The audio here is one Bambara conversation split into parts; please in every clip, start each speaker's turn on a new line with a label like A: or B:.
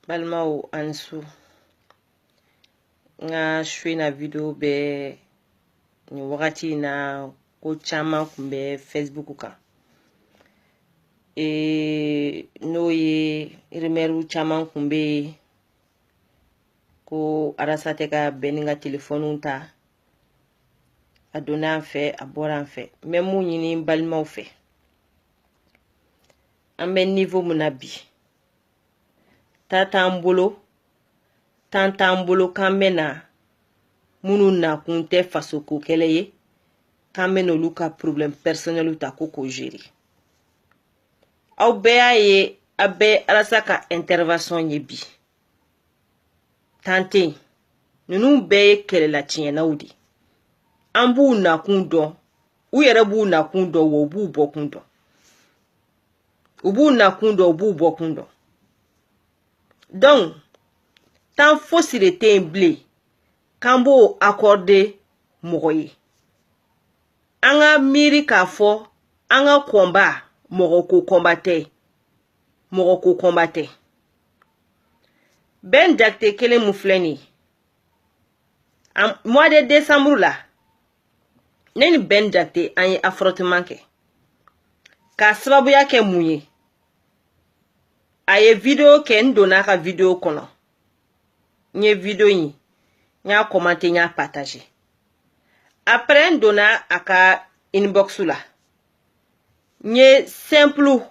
A: Balmao Ansu nga shwe na video be ni wakati na ko chama kumbe Facebook ka no ye remeru chama kumbe ko arasate ka beninga telefonu ta adona fe abora fe memu nyini balmao fe ambe niveau munabi tatambolo kamena munu na kunte faso ko keleye kamena luka problème personnel ta ko gérer au be abe arasaka intervention yebi tante nunu be kele la tiena udi ambu na kundo u yere bu na kundo wo bu bokundo ubu na kundo bu bokundo donc tant faut le temble kambo accordé mogoye anga miri ka fo anga komba mogo ko combattre ben dakte kele mufleni mois de décembre là neni ben dakte an affrontement ke ka sababu yake munye aye video ke ndona ka video kono nye video yi nya commenter nya partager après ndona aka inbox la nye simple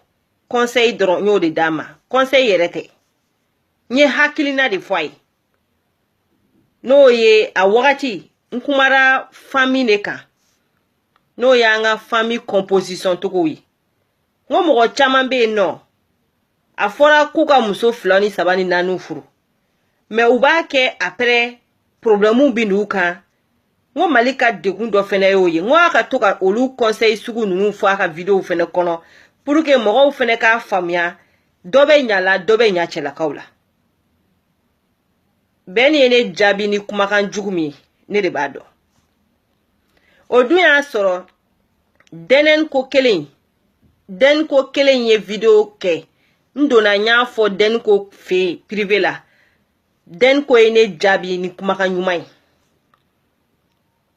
A: conseil dron nyo de dama conseil yerete nye hakilina de foi no ye a wakati nkumara famille neka no ya nga famille composition toko wi ngomo ko chama be no afora kuka muso flani sabani nanu furu mais uba ke après problème binu kan ngo malika degun do fene yoye ngo aka toka olu conseil sugu nunu fo aka video fene kono pour que mo fene ka famia dobe nyala dobe nyachela kaula ben yene jabi ni kumakan jugumi ne de bado odu ya soro den ko kelen ye video ke ndona nya fo den ko fe privé la den ko ene jabi ni kumakan nyumai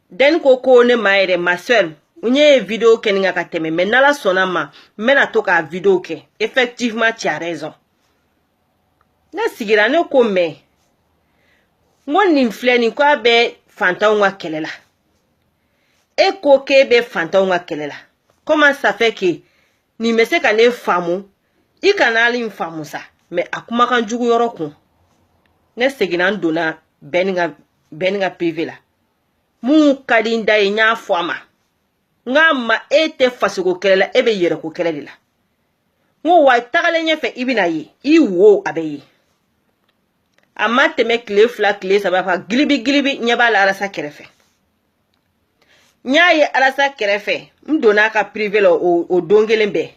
A: den ko ne maire ma soeur unye video ke ninga kateme mais nala sonama mena toka video ke effectivement tu as raison na sigira ne ko me ngoni mfleni kwa be fantaunga kelela e ko ke be fantaunga kelela comment ça fait que ni mese ka ne famu I kanali mfamu sa mais akuma kan jugu yoroko ne sigina ndona beninga privé la mu kadinda nya fama ngama ete fasugo kelela ebe yere ko kelela ngo wa tagale nyefe ibina yi iwo abeyi amate me clé fla clé saba fa gilibi nyaba la arasa kerefe nyaye arasa kerefe mdona ka privé la o dongelembe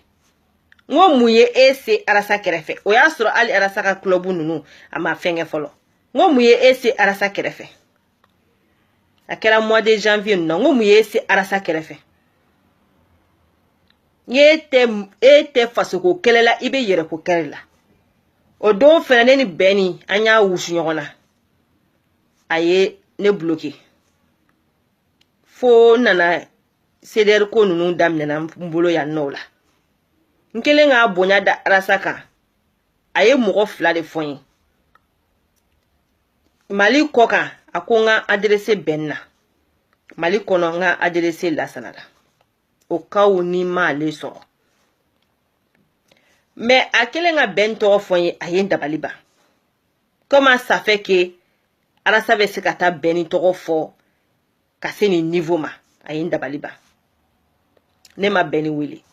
A: ngo muye ese arasa kerefe o ya soro ali arasa ka club nunu ama fenge folo ngo muye ese arasa kerefe akela mois de janvier non ngo muye ese arasa kerefe ete fasuko kelela ibe yere ko kelela o don fene ni beni anya wusu nyona aye ne bloqué fo nana ceder ko nunu damne na mbolo ya nola nkele nga bonya da rasaka aye mogo fla de foyin mali koka akonga adresse benna mali kono nga adresse la sanada o kawo ni ma leso mais akele nga bento foyin aye ndabaliba comment ça fait que arasa be sekata beni to fo kaseni niveau ma aye ndabaliba ne ma beni wili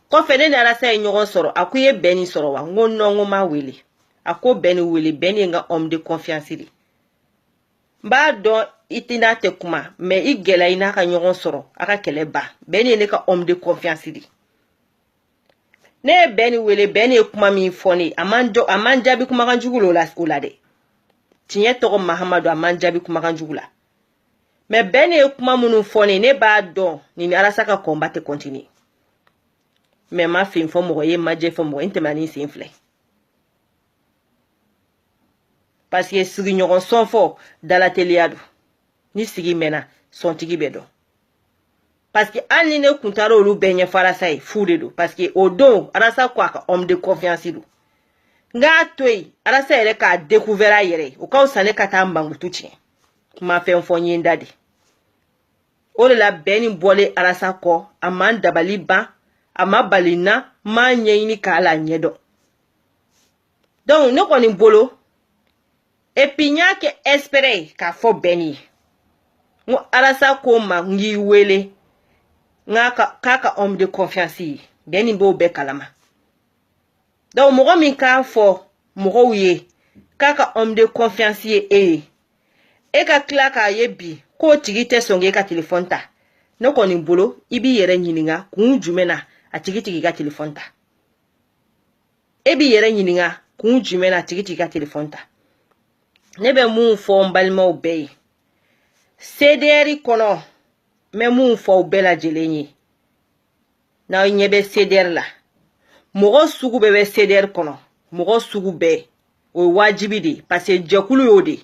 A: ko fene na arasa nyogon soro akuye beni soro wa ngonno ma wili ako beni wili beni nga homme de confiance li ba do itina te kuma mais igela ina ka nyogon soro aka kele ba beni ne ka homme de confiance li ne beni wili beni kuma mi foni amanjabi kuma kan jugulo la de tinye to Mahamadou amanjabi kuma kan jugula mais beni kuma munu foni ne ba do ni arasa ka combattre continue mais ma fin fo mo ye maje fo mo intemani sinfle parce que sigi ɲɔgɔn sɔn fɔ dalateliya don ni sigi mɛnna sɔntigi bɛ dɔn parce que hali ni ne kun taara olu bɛɛ ɲɛfɔ Arasa ye fu de don parce que o don Arasa ko a ka homme de confiance don n k'a to yen Arasa yɛrɛ k'a découvert a yɛrɛ ye o ka fisa ne ka taa mankutu tiɲɛ kuma fɛn fɔ n ye n da de o de la bɛɛ ni bɔlen Arasa kɔ a ma n dabali ban a ma bali n na n m'a ɲɛɲini k'a la ɲɛdɔn donc ne kɔni bolo et puis n y'a kɛ espérer ye k'a fɔ bɛɛ ni ye n ko Arasa ko n ma n k'i wele k'a ka homme de confiance ye bɛɛ ni b'o bɛɛ kalama donc mɔgɔ min k'a fɔ mɔgɔw ye k'a ka homme de confiance ye e ye e ka tila k'a ye bi k'o tigi tɛ sɔn k'e ka téléphone ta ne kɔni bolo i b'i yɛrɛ ɲininka kun jumɛn na a tigi tigi ka téléphone ta e b'i yɛrɛ ɲininka kun jumɛn na a tigi tigi ka téléphone ta ne bɛ mun fɔ n balimaw bɛɛ ye CDR kɔnɔ n bɛ mun fɔ u bɛɛ lajɛlen ye n'aw ɲɛ bɛ CDR la mɔgɔ sugu bɛɛ bɛ CDR kɔnɔ mɔgɔ sugu bɛɛ o ye wajibi de parce que jɛkulu y'o de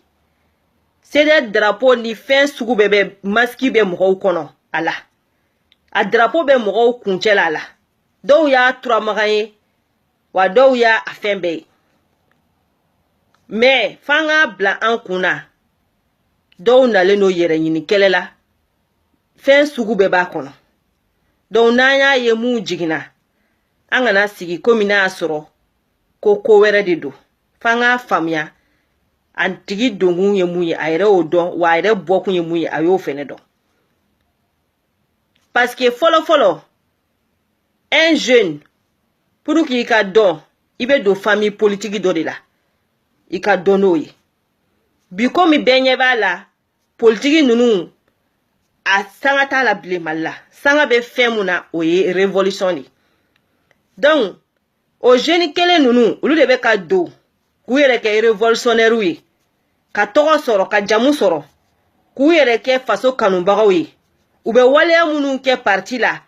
A: CDR drapeau ni fɛn sugu bɛɛ bɛ masque bɛ mɔgɔw kɔnɔ a la a drapeau bɛ mɔgɔw kuncɛ la a la dɔw y'a turamagan ye wa dɔw y'a fɛn bɛɛ ye mais f'an k'a bila an kun na dɔw nalen n'o yɛrɛ ɲini kɛlɛ la fɛn sugu bɛɛ b'a kɔnɔ donc n'an y'a ye mun jiginna an kana sigi komi n'a y'a sɔrɔ ko wɛrɛ de don f'an k'a faamuya a tigi donkun ye mun ye a yɛrɛ y'o dɔn wa a yɛrɛ bɔkun ye mun ye a y'o fɛnɛ dɔn parce que fɔlɔ un jeune pour qu'il ka dɔn i bɛ don famille politique dɔ de la i ka dɔn n'o ye bi komi bɛɛ ɲɛ b'a la politique ninnu a sanga t'a la bilen Mali la sanga bɛ fɛn mun na o ye révolution de donc o jeune kelen ninnu olu de bɛ ka don k'u yɛrɛ kɛ révolutionnaire ye ka tɔgɔ sɔrɔ ka jamu sɔrɔ k'u yɛrɛ kɛ faso kanubagaw ye u bɛ waleya minnu kɛ parti la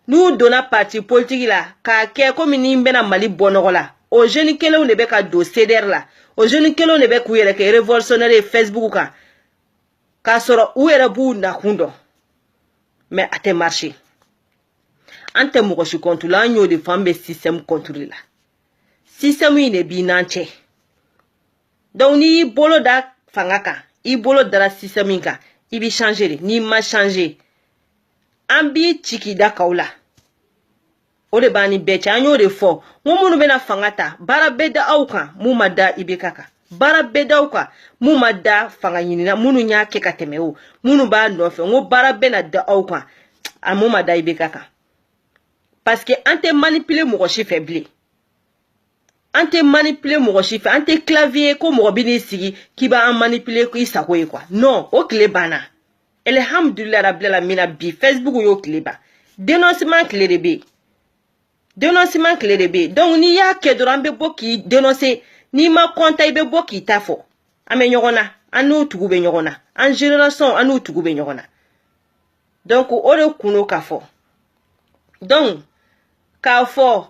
A: n'u donna parti politique la k'a kɛ komi ni n bɛna Mali bɔ nɔgɔ la o jeune kelenw de bɛ ka don CDR la o jeune kelenw de bɛ k'u yɛrɛ kɛ révolutionnaire ye Facebook kan k'a sɔrɔ u yɛrɛ b'u nakun dɔn mais a tɛ marcher an tɛ mɔgɔ si contre la an y'o de fɔ an bɛ système contre la système in de b'i n'an cɛ donc n'i y'i bolo da fanga kan i bolo dara système in kan i b'i changer de n'i ma changer an b'i ci k'i da k'aw la o de b'an ni bɛɛ cɛ an y'o de fɔ n ko minnu bɛna fanga ta baara bɛ da aw kan mun ma da IBK kan baara bɛ da aw kan mun ma da fanga ɲinina minnu y'a kɛ ka tɛmɛ o minnu b'a nɔfɛ n ko baara bɛna da aw kan a mun ma da IBK kan parce que an tɛ manipuler mɔgɔ si fɛ bilen an tɛ manipuler mɔgɔ si fɛ an tɛ clavier ko mɔgɔ bɛ n'i sigi k'i b'an manipuler k'i sago ye quoi non o tile banna alhamdulilayi rabbil alamina bi Facebook y'o tile ban dénoncement tile de bɛ yen dénoncement tile de bɛ yen donc n'i y'a kɛ dɔrɔn an bɛ bɔ k'i dénoncer n'i ma content i bɛ bɔ k'i ta fɔ an bɛ ɲɔgɔn na an n'u tugu bɛ ɲɔgɔn na an génération an n'u tugu bɛ ɲɔgɔn na donc o de kun do k'a fɔ donc k'a fɔ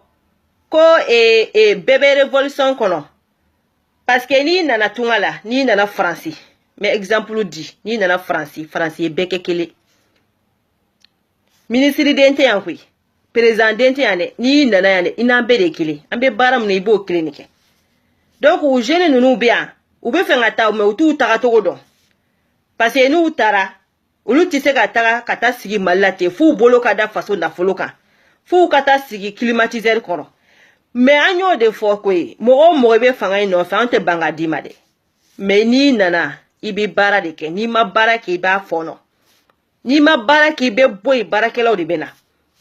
A: ko bɛɛ bɛ révolution kɔnɔ parce que n'i nana tunga la n'i nana Faransi mais exemple di n'i nana Faransi ye bɛɛ kɛ kelen ministre den tɛ yan koyi président den tɛ yan dɛ n'i nana yan dɛ i n'an bɛɛ de ye kelen an bɛ baara min na i b'o kelen de kɛ donc u jeune ninnu bɛ yan u bɛ fɛ ka taa mais u t'u tagacogo dɔn parce que n'u taara olu tɛ se ka taga ka taa sigi Mali la ten f'u bolo ka da faso nafolo kan f'u ka taa sigi climatiseur kɔrɔ mais an y'o de fɔ koyi mɔgɔ o mɔgɔ bɛ fanga in nɔfɛ an tɛ ban ka d'i ma dɛ mais n'i nana i bɛ baara de kɛ n'i ma baara kɛ i b'a fɔɔnɔ n'i ma baara kɛ i bɛ bɔ yen baarakɛlaw de bɛ na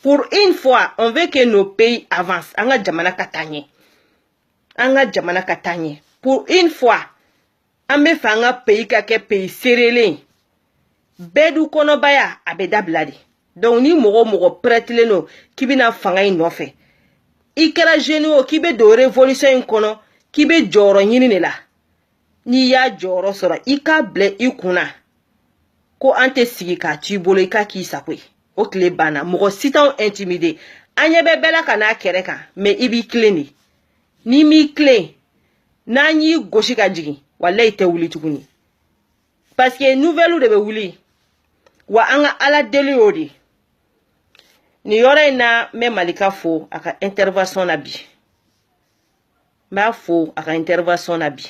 A: pour une fois on veut que nos pays avancent an ka jamana ka taa ɲɛ an ka jamana ka taa ɲɛ pour une fois an bɛ fɛ an ka pays ka kɛ pays seerelen bɛɛ du kɔnɔbaya a bɛ dabila de donc ni mɔgɔ o mɔgɔ prêtelen don k'i bɛna fanga in nɔfɛ i kɛra jeune o k'i bɛ don révolution in kɔnɔ k'i bɛ jɔyɔrɔ ɲini de la n'i y'a jɔyɔrɔ sɔrɔ i k'a bila i kunna ko an tɛ sigi k'a to i bolo i k'a k'i sago ye o tile banna mɔgɔ si t'anw intimider an ɲɛ bɛ bɛɛ la ka n'a kɛrɛ kan mais i b'i tilen de n'i m'i tilen n'an y'i gosi ka jigin wallahi te wuli tuguni parce que nouvelle de be wuli wa anga ala deli yodi ni yore na me malika fo aka intervention na bi ma fo aka intervention na bi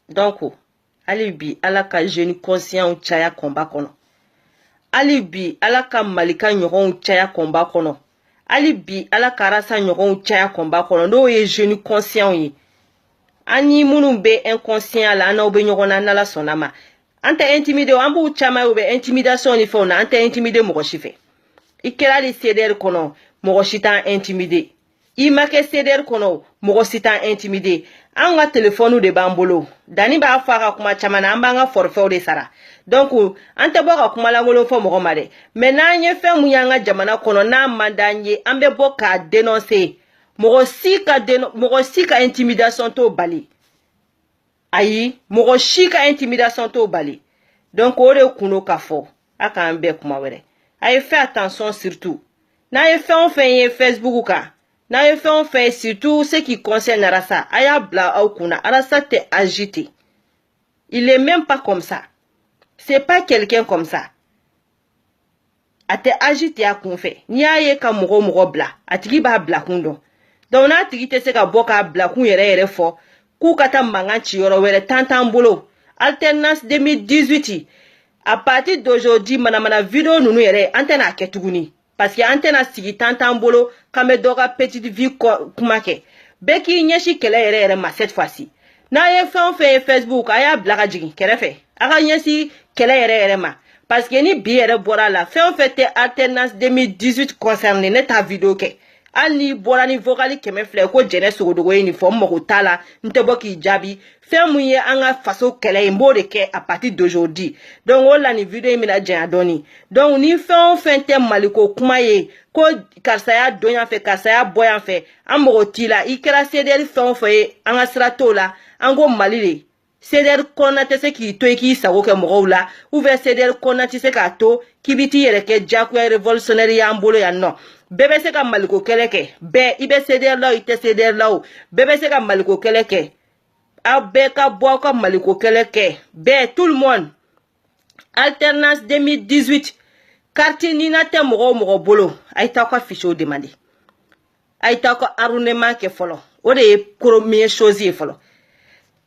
A: donc ali bi ala ka jeune conscient chaya combat kono ali bi ala ka malika nyogon chaya combat kono ali bi ala ka rasa nyogon chaya combat kono no ye jeune conscient yi ani munu be inconscient la na obe nyogona na la sonama anta intimidé ambu chama obe intimidation ni fona anta intimidé mo chife ikela li ceder kono mo chita intimidé imake ceder kono mo chita intimidé anga téléphone de bambolo dani ba faka kuma chama na amba nga forfait de sara donc anta boka kuma la ngolo fo mo made mais na nye fe mu yanga jamana kono na mandanye ambe boka dénoncer mogo sika intimidation to bali ayi mogo sika intimidation to bali donc ore kuno kafo aka ambe kuma were ayi fait attention surtout na ye fait on fait Facebook ka na ye fait on fait surtout ce qui concerne Arasa aya bla au kuna Arasa te agité il est même pas comme ça c'est pas quelqu'un comme ça ate agité a konfe ni aye ka mogo bla atigi ba bla kundo donc na tigi te se ka boka bla kun yere fo ku kata manganchi yoro were tantan bolo alternance 2018 à partir d'aujourd'hui mana vidéo nunu yere antena ketuguni parce que antena sigi tantan bolo kame doga petite vie kumake beki nyeshi kele yere ma cette fois-ci na ye fait Facebook aya blaga jigi kerefe aga nyeshi kele yere ma parce que ni bi yere bora la fait alternance 2018 concerné neta vidéo ke ani bora ni vocali keme fle ko jene sogodogo ni fo moko tala ntebo ki jabi fe muye anga faso kele mbode ke à partir d'aujourd'hui donc wala ni video mi la jan doni donc ni fe te maliko kuma ye ko karsaya donya fe karsaya boyan fe amoko tila ikera ceder fe anga stratola ango malile ceder kona te se ki to ki sago ke mo la ou ver ceder kona ti se ka to kibiti yere ke jaku révolutionnaire ya mbolo ya no bébé se ka maliko keleke be ibe ceder la ite ceder la o bébé se ka maliko keleke abe ka bo ka maliko keleke be tout le monde alternance 2018 quartier ni na te mo bolo aita ko ficho demander aita ko arrondissement ke folo o de première chose folo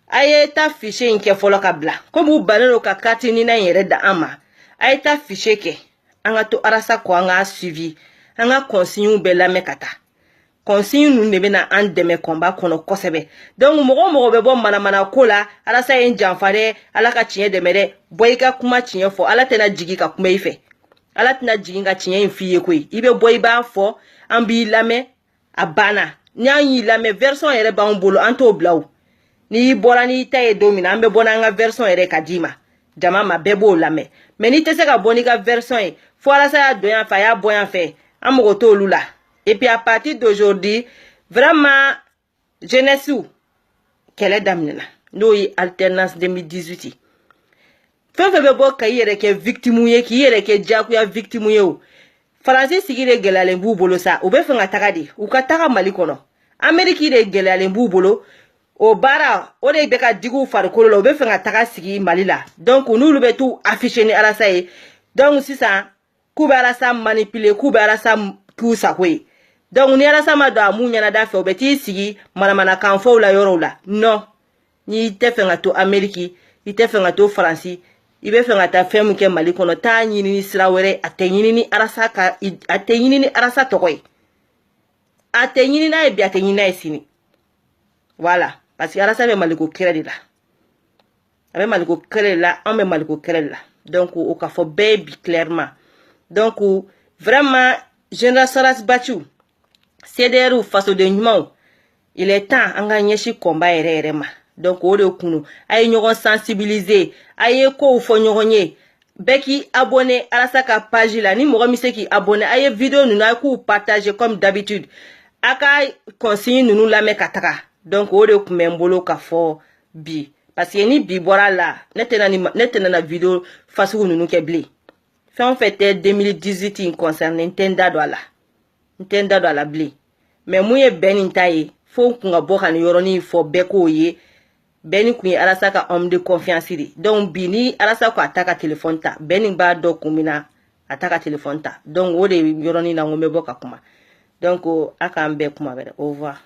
A: aye ta fiche nke folo ka bla comme u banero ka quartier ni na yere da ama aye ta fiche ke anga to arasa ko anga suivi anga consigne be la mekata consigne nu nebe na andeme combat kono kosebe donc mogo be bo mana kola ala sa en janfare ala ka cinye demere boyka kuma cinye fo ala tena jigi ka kuma ife ala tena jigi ka cinye fiye koi ibe boy ba fo ambi lame abana nyanyi lame version yere ba mbolo anto blaw ni bola ni taye domina ambe bona nga version yere kadima jama ma bebo lame mais ni tese ka boni ka version e fo ala sa ya doyan fa ya boyan fe amogo to lula et puis à partir d'aujourd'hui vraiment jeunesse ou quelle est damnena no yi alternance 2018 fe be bo kayere ke victime ye ki yere ke jaku ya victime ye o français sigire gelale mbu bolo sa o be fanga takadi u ka taka malikono ameriki de gelale mbu bolo o bara o de be ka digu farikolo lo be fanga taka sigi malila donc nous be tout afficher ni arasa ye donc si ça kubara sa manipuler kubara sa kusa kwe donc ni arasa ma do amunya na dafe obeti sigi mana kanfo la yoro la non ni te fenga to ameriki ite fenga to franci ibe fenga ta femu ke malikono ta nyini ni srawere atenyini ni arasa ka atenyini ni arasa tokoy atenyini na ebi atenyini na esini voilà parce que arasa be maliko kere la abe maliko kere la on be maliko kere la donc o ka fo baby clairement donc vraiment génération battu cederu faso de nyumo il est temps anga nyeshi combat ere ma donc o de kunu ay nyogon sensibiliser ay ko fo nyogonye beki abonné à la page là ni mo mi se ki abonné ay vidéo nous na ku partager comme d'habitude aka consigne nous la mekataka donc o de kumembolo ka fo bi parce que ni bi bora la netena na vidéo faso nous ke blé fait en fait 2018 in concerne Nintendo do la blé mais mouye benin taye fo kunga boka ni yoroni fo beko ye Benny kun ye Alasa ka homme de confiance de. Donc bi ni Alasa ko ataka téléphone ta, Benny ba do kumina ataka téléphone ta. Donc o de yoroni na ngombe boka kuma. Donc aka ambe kuma bere. Au revoir.